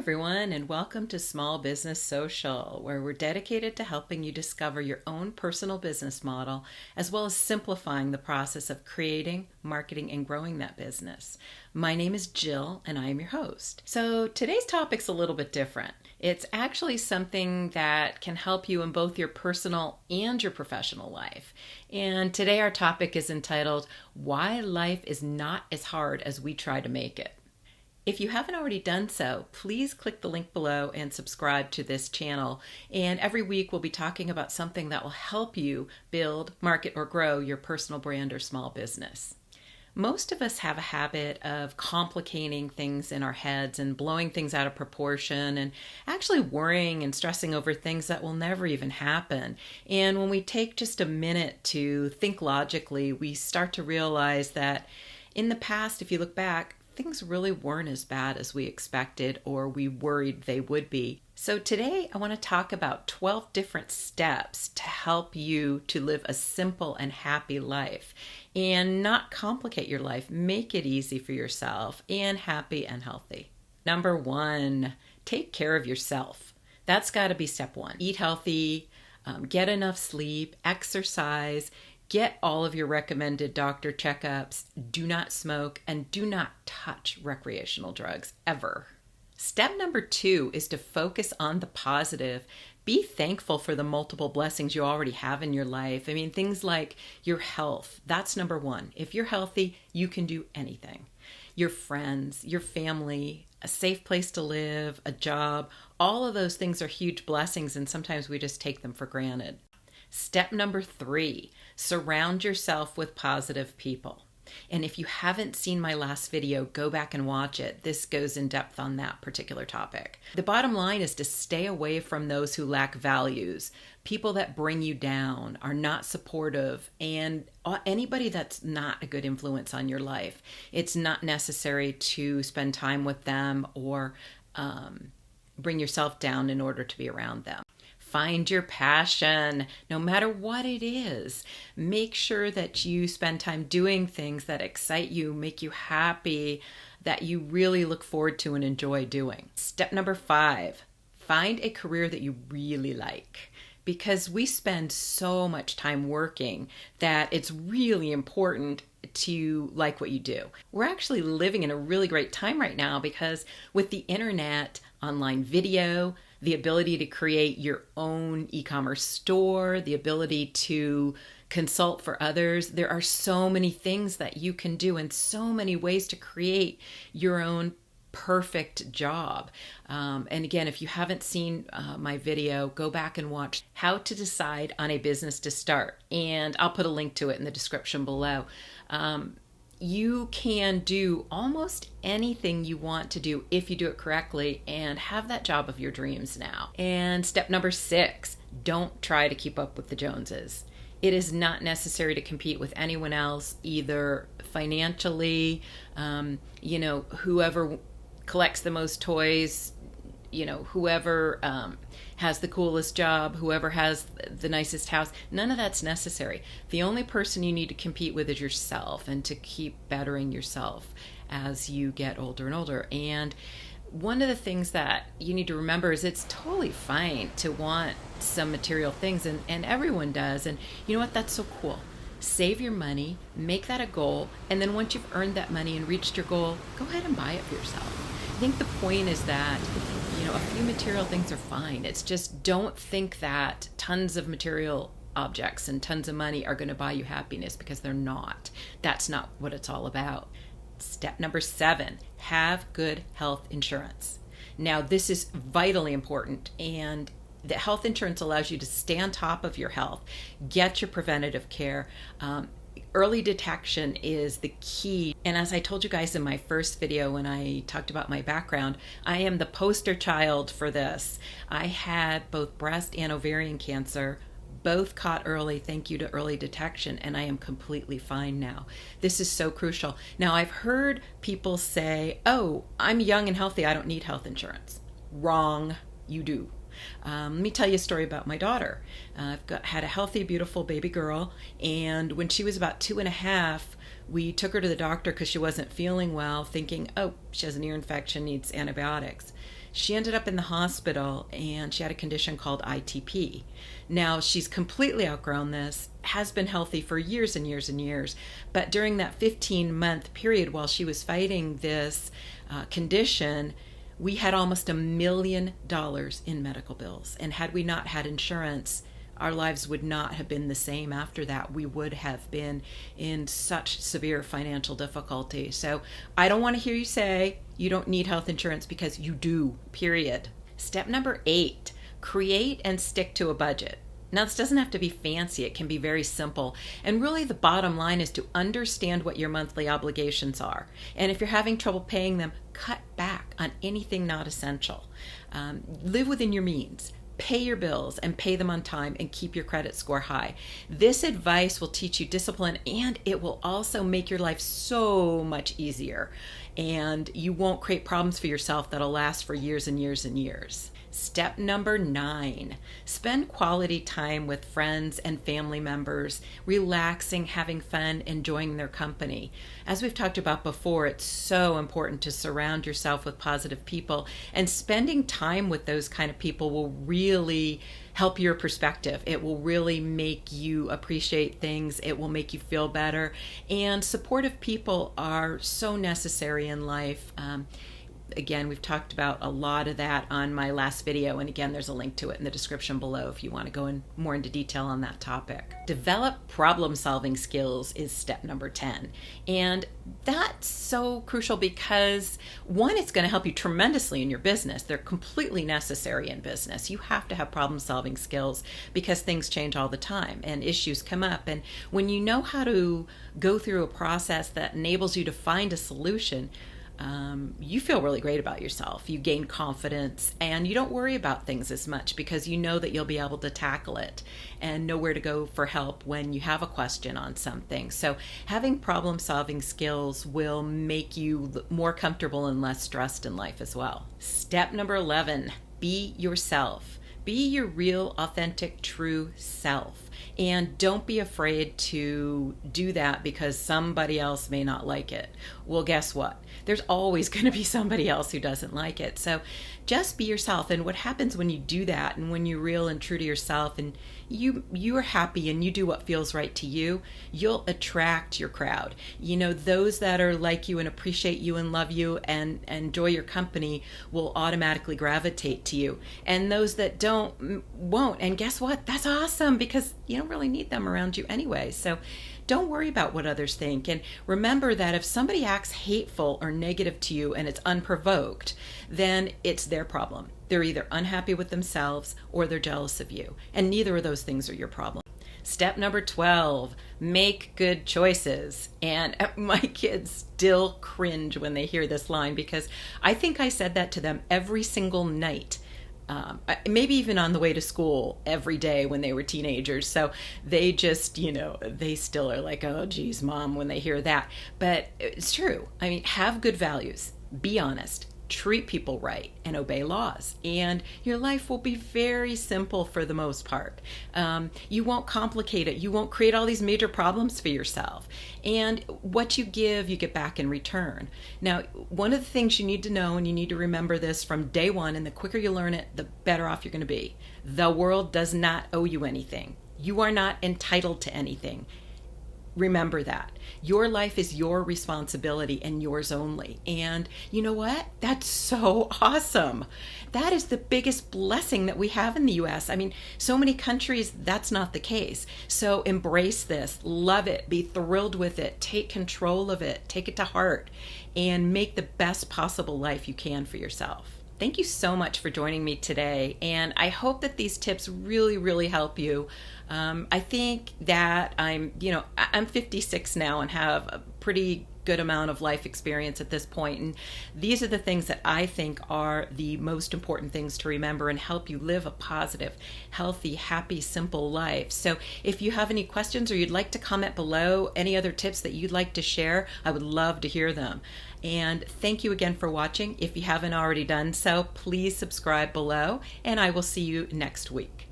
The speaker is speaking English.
everyone, and welcome to Small Business Social, where we're dedicated to helping you discover your own personal business model, as well as simplifying the process of creating, marketing, and growing that business. My name is Jill, and I am your host. So today's topic's a little bit different. It's actually something that can help you in both your personal and your professional life. And today our topic is entitled, Why Life is Not as Hard as We Try to Make It. If you haven't already done so, please click the link below and subscribe to this channel. And every week we'll be talking about something that will help you build, market, or grow your personal brand or small business. Most of us have a habit of complicating things in our heads and blowing things out of proportion and actually worrying and stressing over things that will never even happen. And when we take just a minute to think logically, we start to realize that in the past, if you look back, things really weren't as bad as we expected or we worried they would be. So today I want to talk about 12 different steps to help you to live a simple and happy life and not complicate your life. Make it easy for yourself and happy and healthy. Number 1, take care of yourself. That's got to be step 1. Eat healthy, get enough sleep, exercise, get all of your recommended doctor checkups, do not smoke, and do not touch recreational drugs ever. Step number 2 is to focus on the positive. Be thankful for the multiple blessings you already have in your life. I mean, things like your health, that's number 1. If you're healthy, you can do anything. Your friends, your family, a safe place to live, a job, all of those things are huge blessings, and sometimes we just take them for granted. Step number 3, surround yourself with positive people. And if you haven't seen my last video, go back and watch it. This goes in depth on that particular topic. The bottom line is to stay away from those who lack values, people that bring you down, are not supportive, and anybody that's not a good influence on your life. It's not necessary to spend time with them or bring yourself down in order to be around them. Find your passion, no matter what it is. Make sure that you spend time doing things that excite you, make you happy, that you really look forward to and enjoy doing. Step number 5, find a career that you really like. Because we spend so much time working that it's really important to like what you do. We're actually living in a really great time right now because with the internet, online video, the ability to create your own e-commerce store, the ability to consult for others, there are so many things that you can do and so many ways to create your own perfect job. And again, if you haven't seen my video, go back and watch how to decide on a business to start. And I'll put a link to it in the description below. You can do almost anything you want to do if you do it correctly and have that job of your dreams now. And step number 6, don't try to keep up with the Joneses. It is not necessary to compete with anyone else, either financially, whoever collects the most toys, whoever has the coolest job, whoever has the nicest house. None of that's necessary. The only person you need to compete with is yourself, and to keep bettering yourself as you get older and older. And one of the things that you need to remember is it's totally fine to want some material things, and everyone does. And you know what? That's so cool. Save your money, make that a goal, and then once you've earned that money and reached your goal, go ahead and buy it for yourself. I think the point is that, a few material things are fine. It's just don't think that tons of material objects and tons of money are going to buy you happiness, because they're not. That's not what it's all about. Step number 7, have good health insurance. Now, this is vitally important, and the health insurance allows you to stay on top of your health, get your preventative care. Early detection is the key. And as I told you guys in my first video when I talked about my background, I am the poster child for this. I had both breast and ovarian cancer, both caught early, thank you to early detection, and I am completely fine now. This is so crucial. Now, I've heard people say, oh, I'm young and healthy, I don't need health insurance. Wrong, you do. Let me tell you a story about my daughter. Had a healthy, beautiful baby girl, and when she was about 2.5, we took her to the doctor because she wasn't feeling well, thinking, oh, she has an ear infection, needs antibiotics. She ended up in the hospital and she had a condition called ITP. Now, she's completely outgrown this, has been healthy for years and years and years. But during that 15-month period while she was fighting this condition, we had almost $1 million in medical bills. And had we not had insurance, our lives would not have been the same after that. We would have been in such severe financial difficulty. So I don't want to hear you say you don't need health insurance, because you do, period. Step number 8, create and stick to a budget. Now, this doesn't have to be fancy. It can be very simple. And really, the bottom line is to understand what your monthly obligations are. And if you're having trouble paying them, cut back on anything not essential. Live within your means. Pay your bills and pay them on time and keep your credit score high. This advice will teach you discipline, and it will also make your life so much easier. And you won't create problems for yourself that'll last for years and years and years. Step number 9, spend quality time with friends and family members, relaxing, having fun, enjoying their company. As we've talked about before, it's so important to surround yourself with positive people, and spending time with those kind of people will really help your perspective. It will really make you appreciate things. It will make you feel better. And supportive people are so necessary in life. Again, we've talked about a lot of that on my last video, and again, there's a link to it in the description below if you want to go in more into detail on that topic. Develop problem-solving skills is step number 10, and that's so crucial because, one, it's going to help you tremendously in your business. They're completely necessary in business. You have to have problem-solving skills because things change all the time and issues come up, and when you know how to go through a process that enables you to find a solution, you feel really great about yourself. You gain confidence, and you don't worry about things as much because you know that you'll be able to tackle it and know where to go for help when you have a question on something. So having problem-solving skills will make you more comfortable and less stressed in life as well. Step number 11, be yourself. Be your real, authentic, true self. And don't be afraid to do that because somebody else may not like it. Well, guess what? There's always going to be somebody else who doesn't like it. So just be yourself. And what happens when you do that, and when you're real and true to yourself, and you are happy and you do what feels right to you, you'll attract your crowd. You know, those that are like you and appreciate you and love you and enjoy your company will automatically gravitate to you. And those that won't. And guess what? That's awesome, because you don't really need them around you anyway. So don't worry about what others think. And remember that if somebody acts hateful or negative to you and it's unprovoked, then it's their problem. They're either unhappy with themselves or they're jealous of you. And neither of those things are your problem. Step number 12, make good choices. And my kids still cringe when they hear this line because I think I said that to them every single night. Maybe even on the way to school every day when they were teenagers. So they just, they still are like, oh, geez, Mom, when they hear that. But it's true. I mean, have good values, be honest, treat people right, and obey laws. And your life will be very simple for the most part. You won't complicate it. You won't create all these major problems for yourself. And what you give, you get back in return. Now, one of the things you need to know, and you need to remember this from day one, and the quicker you learn it, the better off you're going to be. The world does not owe you anything. You are not entitled to anything. Remember that. Your life is your responsibility and yours only. And you know what? That's so awesome. That is the biggest blessing that we have in the U.S. I mean, so many countries, that's not the case. So embrace this, love it, be thrilled with it, take control of it, take it to heart, and make the best possible life you can for yourself. Thank you so much for joining me today, and I hope that these tips really, really help you. I think that I'm 56 now and have a pretty good amount of life experience at this point, and these are the things that I think are the most important things to remember and help you live a positive, healthy, happy, simple life. So if you have any questions or you'd like to comment below, any other tips that you'd like to share, I would love to hear them. And thank you again for watching. If you haven't already done so, please subscribe below, and I will see you next week.